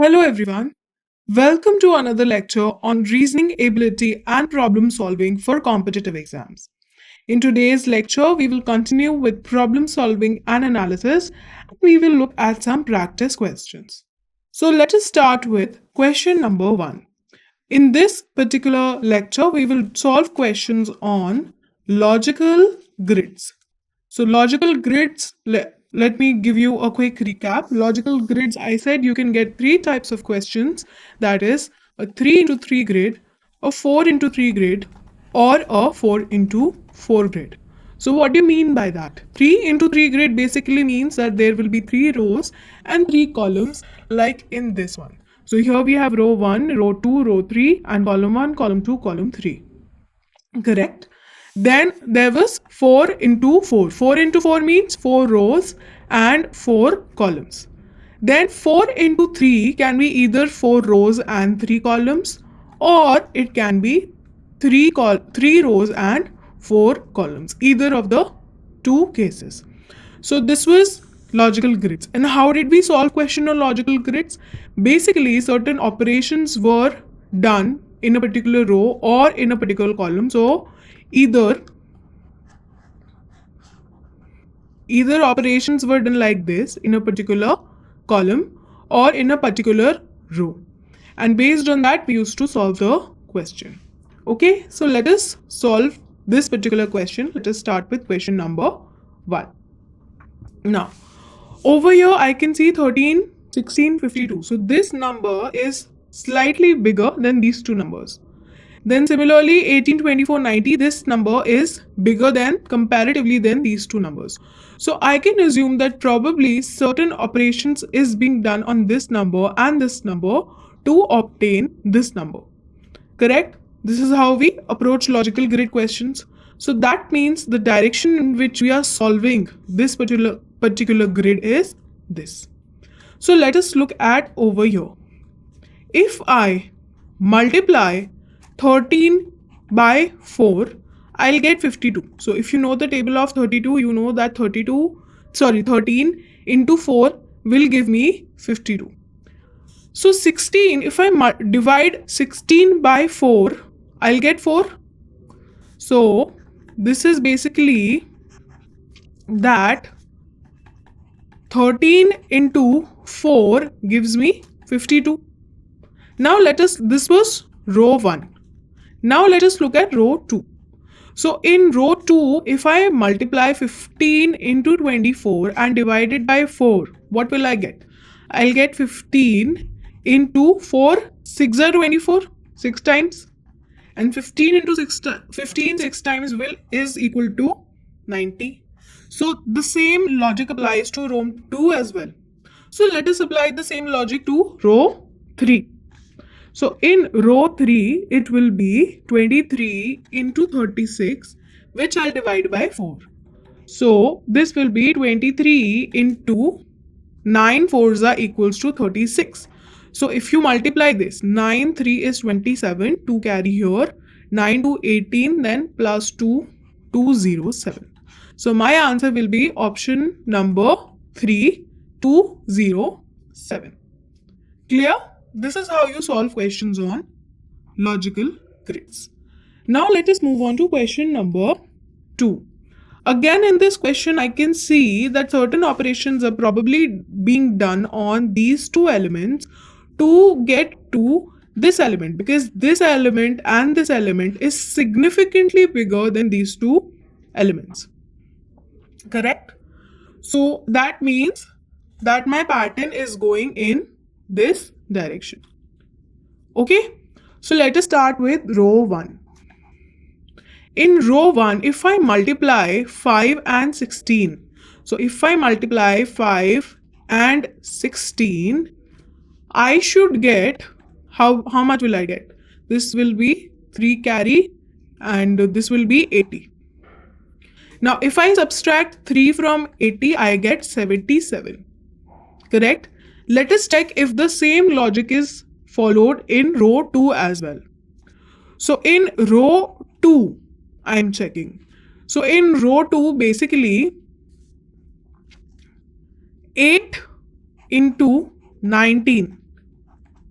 Hello everyone. Welcome to another lecture on reasoning ability and problem solving for competitive exams. In today's lecture, we will continue with problem solving and analysis. We will look at some practice questions. So let us start with question number 1. In this particular lecture, we will solve questions on logical grids. So logical grids, let me give you a quick recap. Logical grids, I said you can get three types of questions. That is a 3 into 3 grid, a 4 into 3 grid, or a 4 into 4 grid. So what do you mean by that? 3 into 3 grid basically means that there will be 3 rows and 3 columns like in this one. So here we have row 1, row 2, row 3 and column 1, column 2, column 3. Correct? Then there was 4 into 4. 4 into 4 means 4 rows and 4 columns. Then 4 into 3 can be either 4 rows and 3 columns, or it can be 3 rows and 4 columns, either of the two cases. So this was logical grids. And how did we solve question on logical grids? Basically, certain operations were done in a particular row or in a particular column. So either operations were done like this in a particular column or in a particular row, and based on that we used to solve the question. Okay, so let us solve this particular question. Let us start with question number 1. Now over here I can see 13, 16, 52. So this number is slightly bigger than these two numbers. Then similarly 18, 24, 90, this number is bigger than comparatively than these two numbers. So I can assume that probably certain operations is being done on this number and this number to obtain this number. Correct? This is how we approach logical grid questions. So that means the direction in which we are solving this particular grid is this. So let us look at over here. If I multiply 13 by 4, I'll get 52. So if you know the table of 32, you know that 13 into 4 will give me 52. So 16, if I divide 16 by 4, I'll get 4. So this is basically that 13 into 4 gives me 52. Now this was row 1. Now let us look at row 2. So in row 2, if I multiply 15 into 24 and divide it by 4, what will I get? I'll get 15 into 4, 6 are 24, 6 times. And 15 into 6 times is equal to 90. So the same logic applies to row 2 as well. So let us apply the same logic to row 3. So in row 3, it will be 23 into 36, which I'll divide by 4. So this will be 23 into 9 fours are equals to 36. So if you multiply this, 9, 3 is 27, 2 carry here, 9 to 18, then plus 2, 207. So my answer will be option number 3, 207. Clear? This is how you solve questions on logical grids. Now let us move on to question number 2. Again, in this question, I can see that certain operations are probably being done on these two elements to get to this element, because this element and this element is significantly bigger than these two elements. Correct? So that means that my pattern is going in this direction. Okay, so let us start with row 1. In row 1, if I multiply 5 and 16, so if I multiply 5 and 16, I should get, how much will I get? This will be 3 carry and this will be 80. Now if I subtract 3 from 80, I get 77. Correct? Let us check if the same logic is followed in row 2 as well. So in row 2, I am checking. So in row 2, basically 8 into 19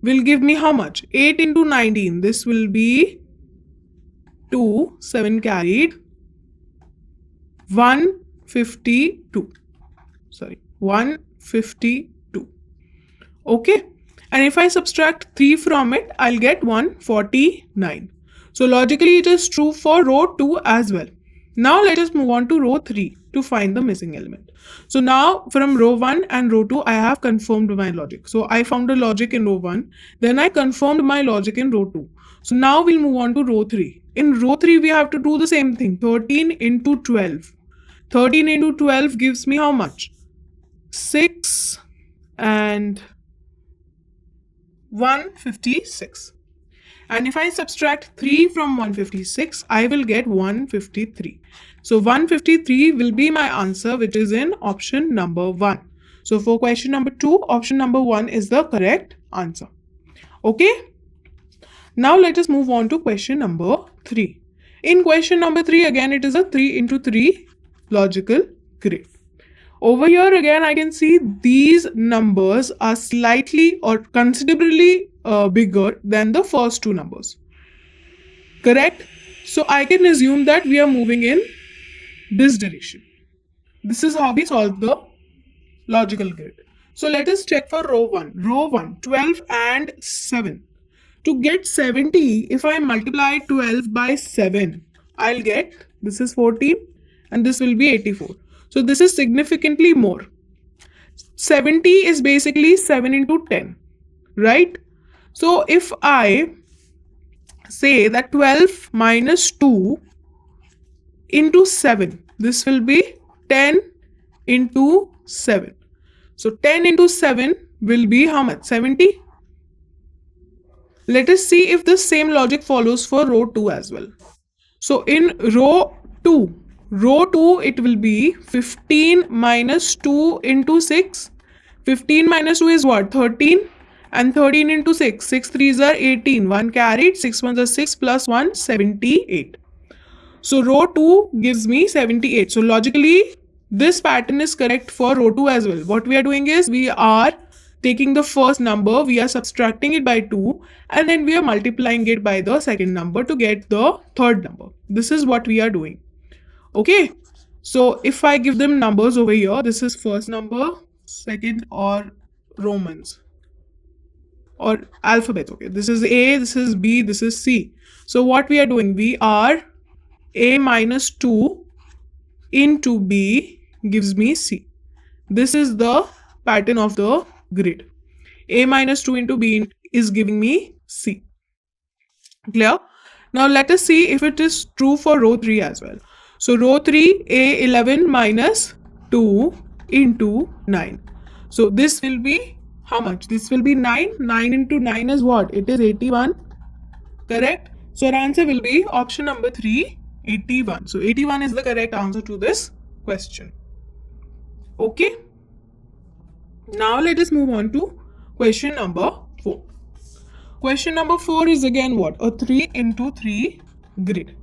will give me how much? 8 into 19. This will be 2, 7 carried, 152. Sorry, 152. Okay. And if I subtract 3 from it, I'll get 149. So logically, it is true for row 2 as well. Now let us move on to row 3 to find the missing element. So now from row 1 and row 2, I have confirmed my logic. So I found a logic in row 1. Then I confirmed my logic in row 2. So now we'll move on to row 3. In row 3, we have to do the same thing. 13 into 12. 13 into 12 gives me how much? 6 and 156. And if I subtract 3 from 156, I will get 153. So 153 will be my answer, which is in option number 1. So for question number 2, option number 1 is the correct answer. Okay. Now let us move on to question number 3. In question number 3, again, it is a 3 into 3 logical grid. Over here again, I can see these numbers are slightly or considerably bigger than the first two numbers. Correct? So I can assume that we are moving in this direction. This is how we solve the logical grid. So let us check for row 1. Row 1, 12 and 7. To get 70, if I multiply 12 by 7, I'll get, this is 14 and this will be 84. So this is significantly more. 70 is basically 7 into 10, right? So if I say that 12 minus 2 into 7, this will be 10 into 7. So 10 into 7 will be how much? 70. Let us see if the same logic follows for row 2 as well. So in row 2, it will be 15 minus 2 into 6. 15 minus 2 is what? 13. And 13 into 6. 6 3s are 18. 1 carried. 6 1s are 6 plus 1, 78. So row 2 gives me 78. So logically, this pattern is correct for row 2 as well. What we are doing is we are taking the first number, we are subtracting it by 2, and then we are multiplying it by the second number to get the third number. This is what we are doing. Okay, so if I give them numbers over here, this is first number, second, or Romans or alphabet. Okay, this is A, this is B, this is C. So what we are doing, we are A minus 2 into B gives me C. This is the pattern of the grid. A minus 2 into B is giving me C. Clear? Now let us see if it is true for row 3 as well. So row 3, A11 minus 2 into 9. So this will be how much? This will be 9. 9 into 9 is what? It is 81. Correct? So our answer will be option number 3, 81. So 81 is the correct answer to this question. Okay. Now let us move on to question number 4. Question number 4 is again what? A 3 into 3 grid.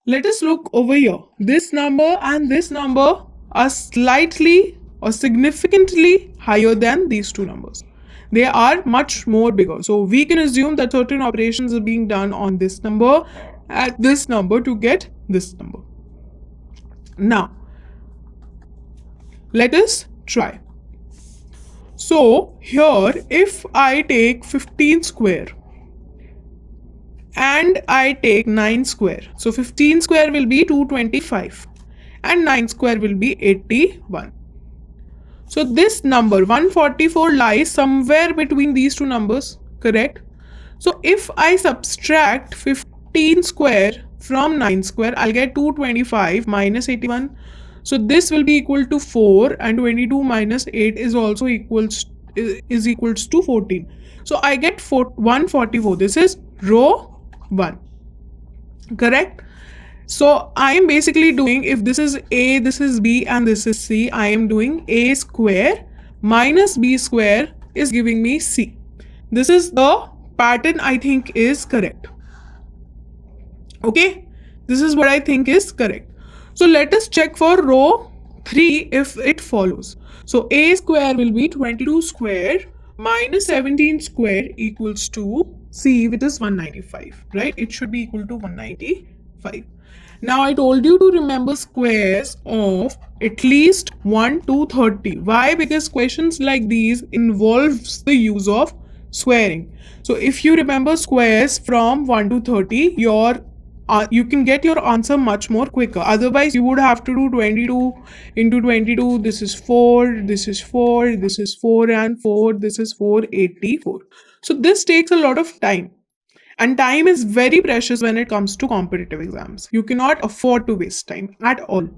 Let us look over here. This number and this number are slightly or significantly higher than these two numbers. They are much more bigger. So we can assume that certain operations are being done on this number at this number to get this number. Now, let us try. So here, if I take 15 square and I take 9 square, so 15 square will be 225 and 9 square will be 81. So this number 144 lies somewhere between these two numbers, correct? So if I subtract 15 square from 9 square, I'll get 225 minus 81. So this will be equal to 4, and 22 minus 8 is also equals to 14. So I get 144. This is row 1. Correct? So I am basically doing, if this is A, this is B, and this is C, I am doing A square minus B square is giving me C. This is the pattern I think is correct. Okay, this is what I think is correct. So let us check for row 3 if it follows. So A square will be 22 square minus 17 square equals to C, which is 195, right? It should be equal to 195. Now I told you to remember squares of at least 1 to 30. Why? Because questions like these involves the use of squaring. So if you remember squares from 1 to 30, you can get your answer much more quicker. Otherwise, you would have to do 22 into 22. This is 4, this is 4, this is 4 and 4, this is 484. So this takes a lot of time. And time is very precious when it comes to competitive exams. You cannot afford to waste time at all.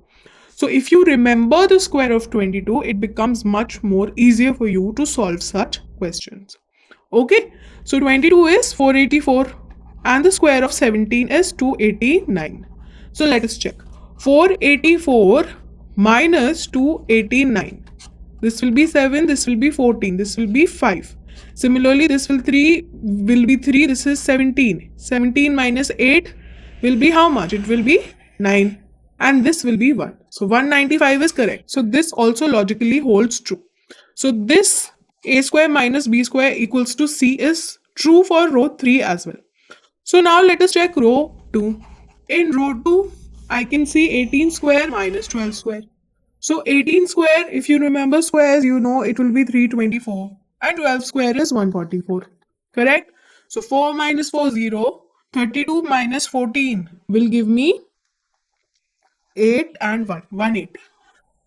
So if you remember the square of 22, it becomes much more easier for you to solve such questions. Okay, so 22 is 484 and the square of 17 is 289. So let us check. 484 minus 289. This will be 7, this will be 14, this will be 5. Similarly, this will be 3, this is 17. 17 minus 8 will be how much? It will be 9. And this will be 1. So 195 is correct. So this also logically holds true. So this a square minus b square equals to c is true for row 3 as well. So now let us check row 2. In row 2, I can see 18 square minus 12 square. So 18 square, if you remember squares, you know it will be 324. And 12 square is 144. Correct? So 4 minus 4, 0. 32 minus 14 will give me 8 and 1, 180.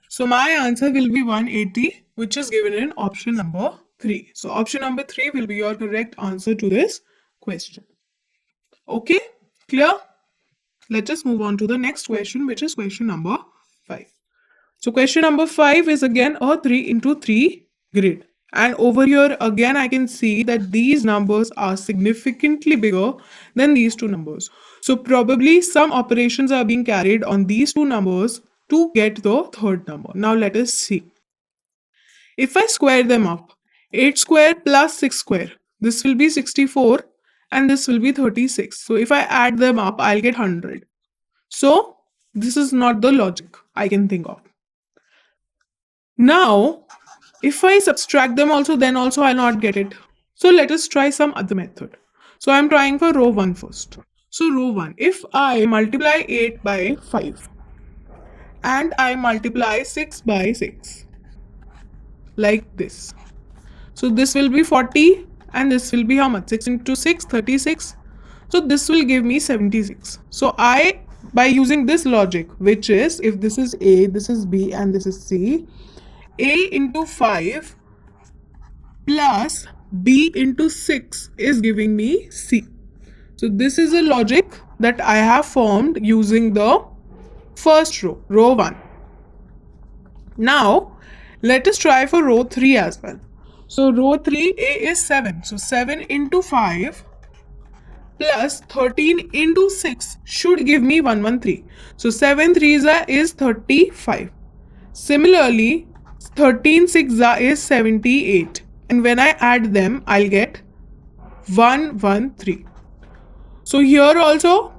So my answer will be 180, which is given in option number 3. So option number 3 will be your correct answer to this question. Okay, clear? Let us move on to the next question, which is question number 5. So question number 5 is again a 3 into 3 grid. And over here again I can see that these numbers are significantly bigger than these two numbers. So probably some operations are being carried on these two numbers to get the third number. Now let us see. If I square them up, 8 square plus 6 square, this will be 64 and this will be 36. So if I add them up, I'll get 100. So this is not the logic I can think of. Now, if I subtract them also, then also I'll not get it. So let us try some other method. So I'm trying for row 1 first. So row 1, if I multiply 8 by 5 and I multiply 6 by 6 like this. So this will be 40 and this will be how much? 6 into 6, 36. So this will give me 76. So by using this logic, which is if this is A, this is B and this is C, A into 5 plus B into 6 is giving me C. So this is a logic that I have formed using the first row, row 1. Now, let us try for row 3 as well. So row 3, A is 7. So 7 into 5 plus 13 into 6 should give me 113. So 7 3s is 35. Similarly, 13 6s is 78. And when I add them, I'll get 113. So here also,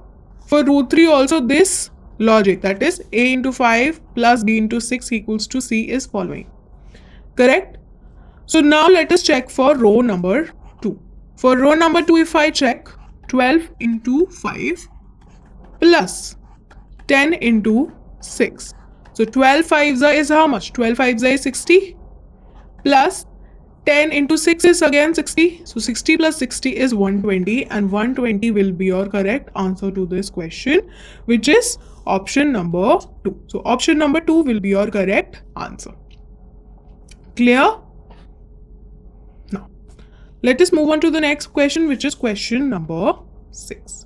for row 3 also this logic, that is A into 5 plus B into 6 equals to C is following. Correct? So now let us check for row number 2. For row number 2, if I check 12 into 5 plus 10 into 6. So 12 5s is how much? 12 5s is 60 plus 10 into 6 is again 60. So 60 plus 60 is 120 and 120 will be your correct answer to this question, which is option number 2. So option number 2 will be your correct answer. Clear? Now, let us move on to the next question, which is question number 6.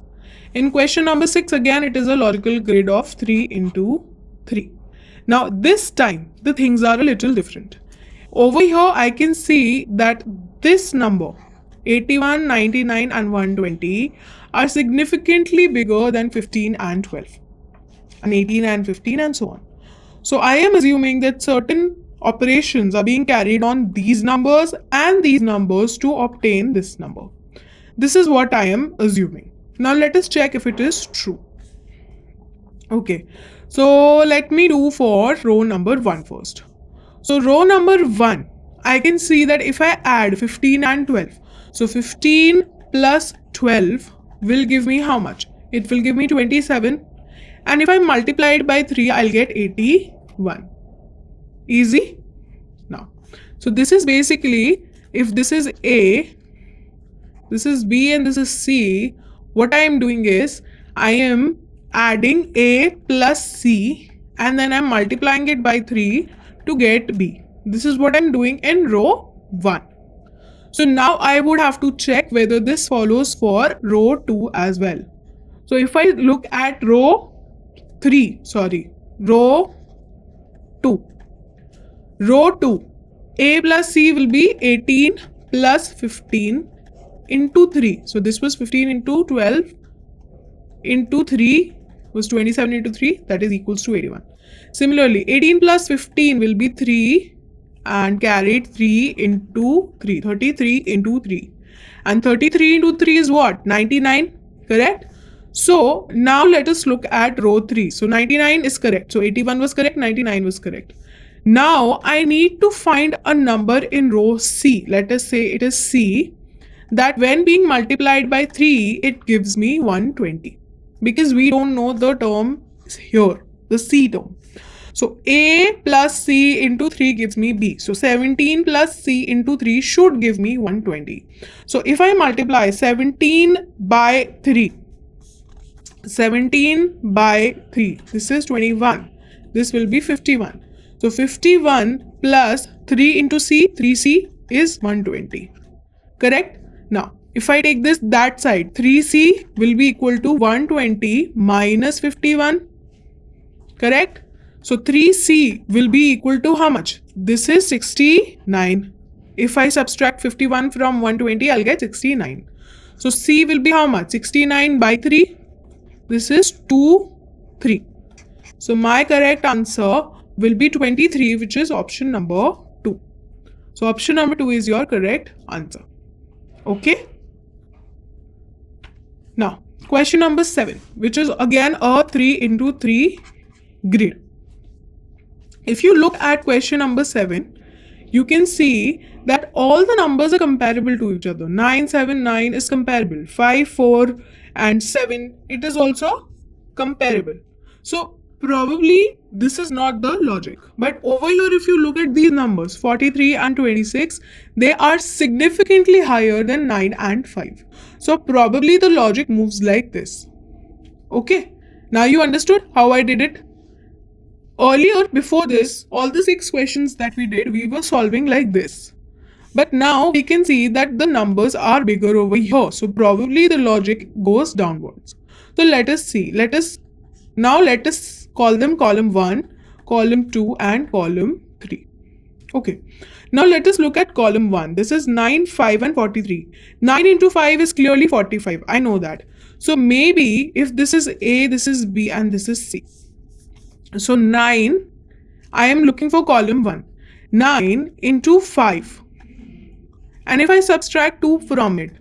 In question number 6, again, it is a logical grid of 3 into 3. Now, this time, the things are a little different. Over here, I can see that this number, 81, 99 and 120 are significantly bigger than 15 and 12 and 18 and 15 and so on. So I am assuming that certain operations are being carried on these numbers and these numbers to obtain this number. This is what I am assuming. Now let us check if it is true. Okay, so let me do for row number 1 first. So row number 1, I can see that if I add 15 and 12, so 15 plus 12 will give me how much? It will give me 27. And if I multiply it by 3, I'll get 81. Easy? Now, so this is basically, if this is A, this is B and this is C, what I am doing is, I am adding A plus C and then I'm multiplying it by 3 to get B. This is what I'm doing in row 1. So now I would have to check whether this follows for row 2 as well. So if I look at row 2. Row 2, A plus C will be 18 plus 15 into 3. So this was 15 into 12 into 3 was 27 into 3, that is equals to 81. Similarly, 18 plus 15 will be 3 and carried 3 into 3, 33 into 3. And 33 into 3 is what? 99, correct? So now let us look at row 3. So 99 is correct. So 81 was correct, 99 was correct. Now I need to find a number in row C. Let us say it is C, that when being multiplied by 3, it gives me 120. Because we don't know the term here, the C term. So A plus C into 3 gives me B. So 17 plus C into 3 should give me 120. So if I multiply 17 by 3, this is 21. This will be 51. So 51 plus 3 into C, 3C is 120. Correct? Now, if I take this that side, 3C will be equal to 120 minus 51. Correct? So 3C will be equal to how much? This is 69. If I subtract 51 from 120, I'll get 69. So C will be how much? 69 by 3. This is 3. So my correct answer will be 23, which is option number 2. So option number 2 is your correct answer. Okay. Now, question number 7, which is again a 3 into 3 grid. If you look at question number 7, you can see that all the numbers are comparable to each other. 9, 7, 9 is comparable. 5, 4 and 7, it is also comparable. So probably this is not the logic. But over here, if you look at these numbers, 43 and 26, they are significantly higher than 9 and 5. So probably the logic moves like this. Okay. Now you understood how I did it? Earlier, before this, all the 6 questions that we did, we were solving like this. But now we can see that the numbers are bigger over here. So probably the logic goes downwards. So let us see. Let us call them column 1, column 2 and column 3. Okay. Now let us look at column 1. This is 9, 5 and 43. 9 into 5 is clearly 45. I know that. So maybe if this is A, this is B and this is C. So 9, I am looking for column 1. 9 into 5. And if I subtract 2 from it,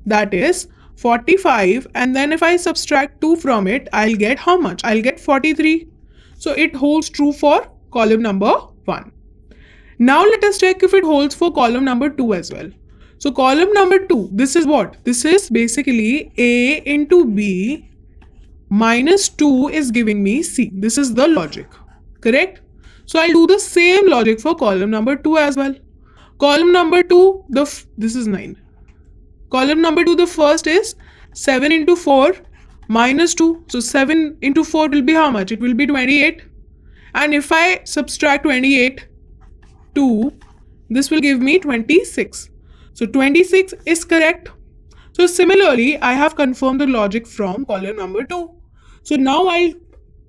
that is 45. And then if I subtract 2 from it, I'll get how much? I'll get 43. So it holds true for column number 1. Now let us check if it holds for column number 2 as well. So column number 2, this is what? This is basically A into B minus 2 is giving me C. This is the logic. Correct? So I'll do the same logic for column number 2 as well. Column number 2, this is 9. Column number 2, the first is 7 into 4 minus 2. So 7 into 4 will be how much? It will be 28. And if I subtract 28, 2, this will give me 26. So 26 is correct. So similarly, I have confirmed the logic from column number 2. So now I'll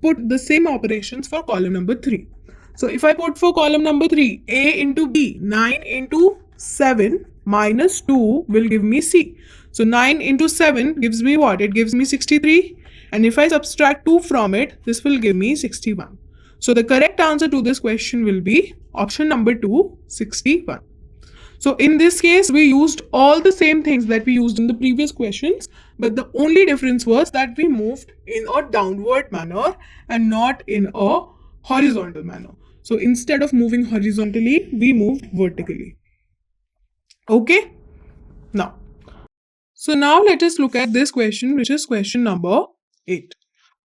put the same operations for column number 3. So if I put for column number 3, A into B, 9 into 7 minus 2 will give me C. So 9 into 7 gives me what? It gives me 63. And if I subtract 2 from it, this will give me 61. So the correct answer to this question will be option number 2, 61. So in this case, we used all the same things that we used in the previous questions, but the only difference was that we moved in a downward manner and not in a horizontal manner. So instead of moving horizontally, we moved vertically. Okay? Now, so now let us look at this question, which is question number 8.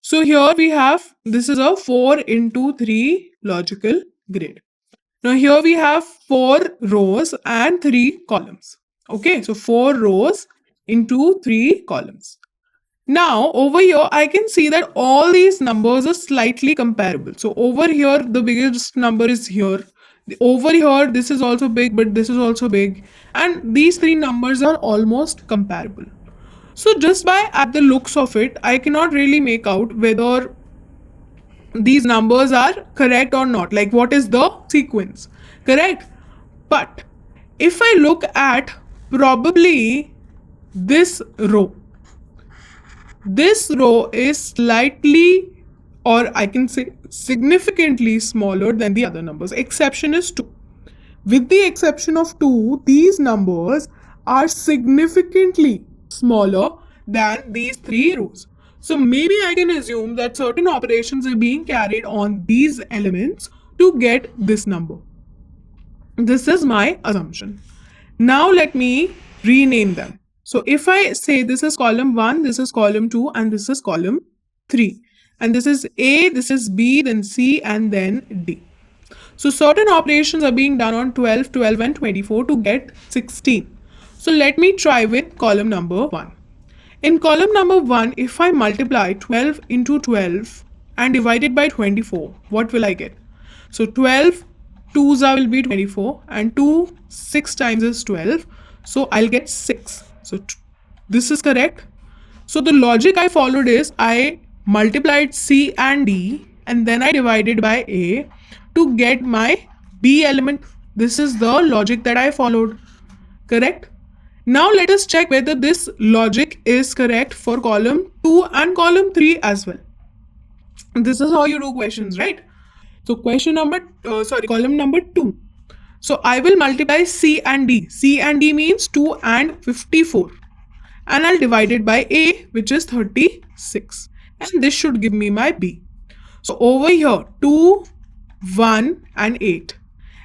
So here we have, this is a 4 into 3 logical grid. Now here we have 4 rows and 3 columns. Okay, so 4 rows into 3 columns. Now over here I can see that all these numbers are slightly comparable. So over here the biggest number is here. Over here this is also big, but this is also big, and these 3 numbers are almost comparable. So just by at the looks of it, I cannot really make out whether these numbers are correct or not, like what is the sequence, correct? But if I look at probably this row, this row is slightly, or I can say significantly smaller than the other numbers. Exception is 2. With the exception of 2, these numbers are significantly smaller than these 3 rows. So maybe I can assume that certain operations are being carried on these elements to get this number. This is my assumption. Now let me rename them. So if I say this is column 1, this is column 2, and this is column 3. And this is A, this is B, then C, and then D. So certain operations are being done on 12, 12, and 24 to get 16. So let me try with column number 1. In column number 1, if I multiply 12 into 12 and divide it by 24, what will I get? So 12 2s will be 24, and 2 6 times is 12. So I'll get 6. So this is correct. So the logic I followed is I multiplied C and D and then I divided by A to get my B element. This is the logic that I followed. Correct? Now let us check whether this logic is correct for column 2 and column 3 as well. This is how you do questions, right? So column number 2. So I will multiply C and D. C and D means 2 and 54. And I'll divide it by A, which is 36. And this should give me my B. So over here, 2, 1 and 8.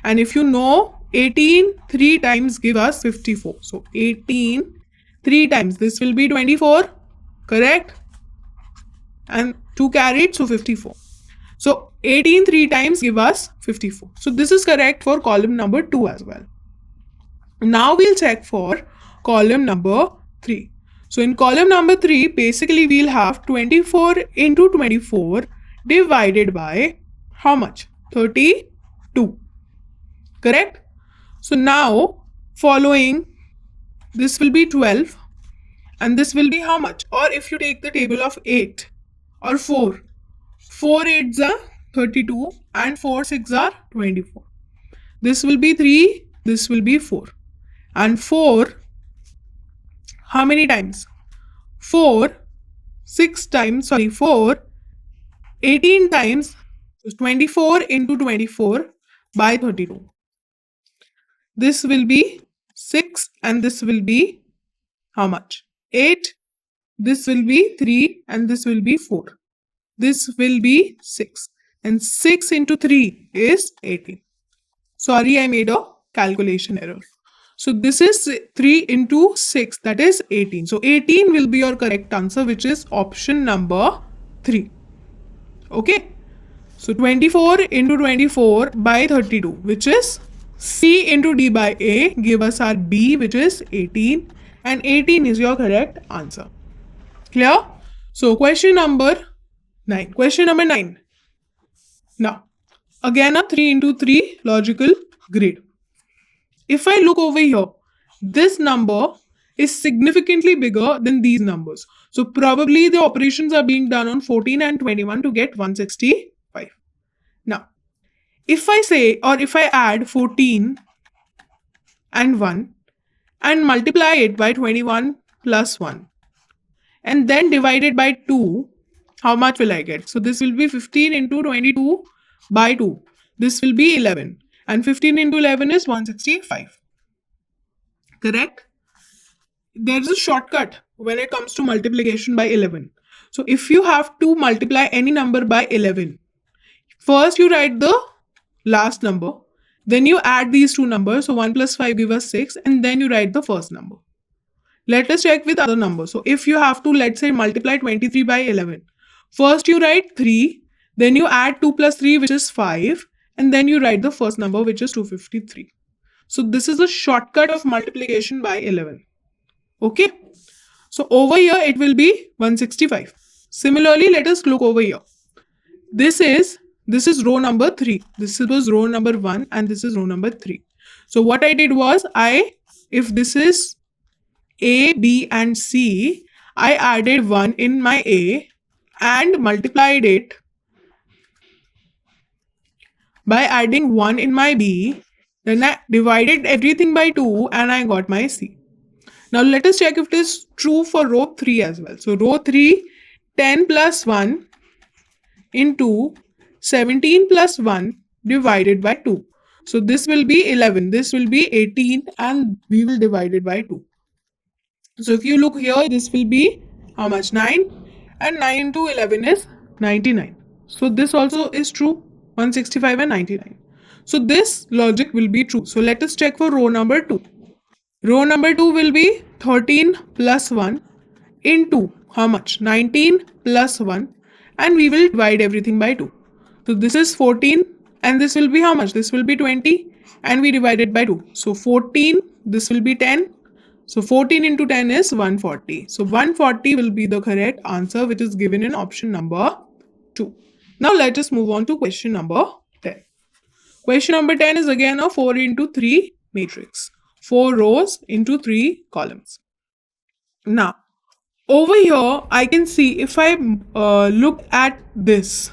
And if you know, 18 3 times give us 54. So 18 3 times, this will be 24, correct? And 2 carried, so 54. So 18 3 times give us 54. So this is correct for column number 2 as well. Now we'll check for column number 3. So in column number 3, basically we'll have 24 into 24 divided by how much? 32. Correct? So now following, this will be 12 and this will be how much? Or if you take the table of 8 or 4, 4 8s are 32 and 4 6 are 24. This will be 3, this will be 4. And 4, how many times? 4, 18 times, so 24 into 24 by 32. This will be 6 and this will be how much? 8. This will be 3 and this will be 4. This will be 6. And 6 into 3 is 18. Sorry, I made a calculation error. So this is 3 into 6, that is 18. So 18 will be your correct answer, which is option number 3. Okay. So 24 into 24 by 32, which is C into D by A, give us our B, which is 18. And 18 is your correct answer. Clear? So question number 9. Question number 9. Now, again a 3 into 3 logical grid. If I look over here, this number is significantly bigger than these numbers. So probably the operations are being done on 14 and 21 to get 165. Now, if I say, or if I add 14 and 1 and multiply it by 21 plus 1 and then divide it by 2, how much will I get? So this will be 15 into 22 by 2. This will be 11. And 15 into 11 is 165. Correct? There is a shortcut when it comes to multiplication by 11. So if you have to multiply any number by 11, first you write the last number, Then you add these two numbers. So 1 plus 5 give us 6. And then you write the first number. Let us check with other numbers. So if you have to, let's say, multiply 23 by 11. First you write 3. Then you add 2 plus 3, which is 5. And then you write the first number, which is 253. So this is a shortcut of multiplication by 11. Okay. So over here, it will be 165. Similarly, let us look over here. This is row number 3. This was row number 1 and this is row number 3. So what I did was, if this is A, B and C, I added 1 in my A and multiplied it by adding 1 in my B. Then I divided everything by 2 and I got my C. Now let us check if it is true for row 3 as well. So row 3, 10 plus 1 into 17 plus 1 divided by 2. So this will be 11, this will be 18 and we will divide it by 2. So if you look here, this will be how much? 9, and 9 into 11 is 99. So this also is true, 165 and 99. So this logic will be true. So let us check for row number 2. Row number 2 will be 13 plus 1 into how much? 19 plus 1 and we will divide everything by 2. So this is 14 and this will be how much? This will be 20 and we divide it by 2. So 14, this will be 10. So 14 into 10 is 140. So 140 will be the correct answer, which is given in option number 2. Now let us move on to question number 10. Question number 10 is again a 4 into 3 matrix. 4 rows into 3 columns. Now, over here, I can see if I look at this,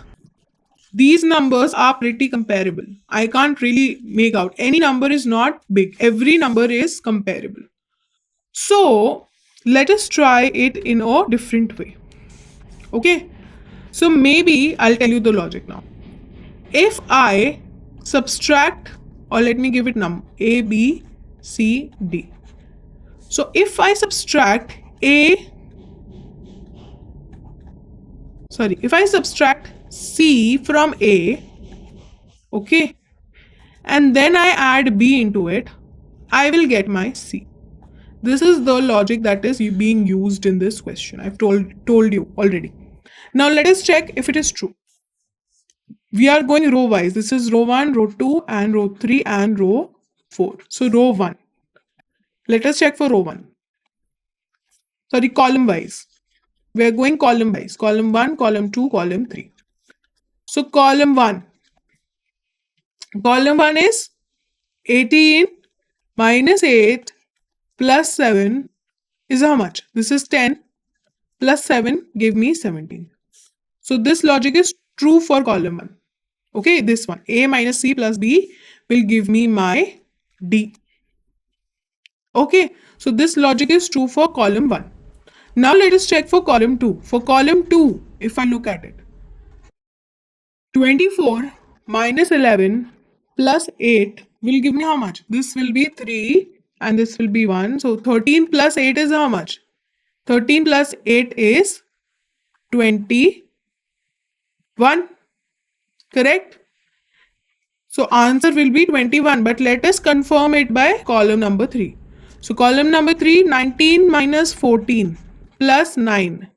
these numbers are pretty comparable. I can't really make out. Any number is not big. Every number is comparable. So, let us try it in a different way. Okay. So, maybe I'll tell you the logic now. If I subtract, or let me give it number A, B, C, D. So, if I subtract C from A, okay, and then I add B into it, I will get my C. This is the logic that is being used in this question. I've told you already. Now let us check if it is true. We are going row wise. This is row 1, row 2 and row 3 and row 4. So row 1. Let us check for row 1. Sorry, column wise. We are going column wise. Column 1, column 2, column 3. So column 1. Column 1 is 18 minus 8 plus 7 is how much? This is 10 plus 7 give me 17. So this logic is true for column 1. Okay, this one. A minus C plus B will give me my D. Okay, so this logic is true for column 1. Now let us check for column 2. For column 2, if I look at it, 24 minus 11 plus 8 will give me how much? This will be 3 and this will be 1. So 13 plus 8 is how much? 13 plus 8 is 21. Correct? So answer will be 21, but let us confirm it by column number 3. So column number 3, 19 minus 14 plus 9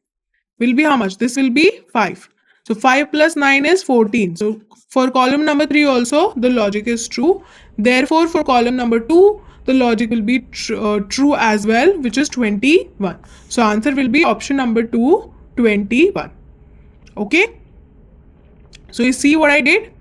will be how much? This will be 5. So 5 plus 9 is 14. So for column number 3 also, the logic is true. Therefore, for column number 2, the logic will be true as well, which is 21. So answer will be option number 2, 21. Okay. So you see what I did?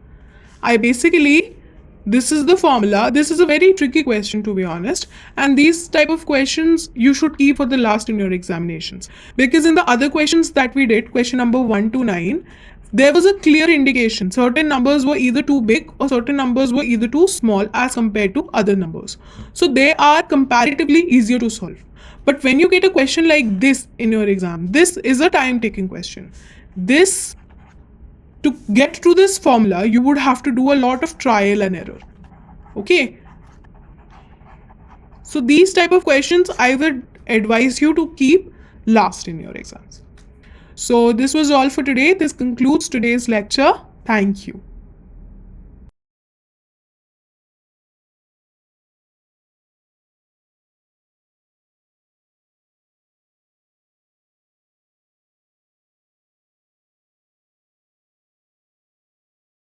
This is the formula. This is a very tricky question, to be honest. And these type of questions you should keep for the last in your examinations. Because in the other questions that we did, question number 1 to 9, there was a clear indication. Certain numbers were either too big or certain numbers were either too small as compared to other numbers. So they are comparatively easier to solve. But when you get a question like this in your exam, this is a time-taking question. To get to this formula, you would have to do a lot of trial and error. Okay. So these type of questions I would advise you to keep last in your exams. So this was all for today. This concludes today's lecture. Thank you.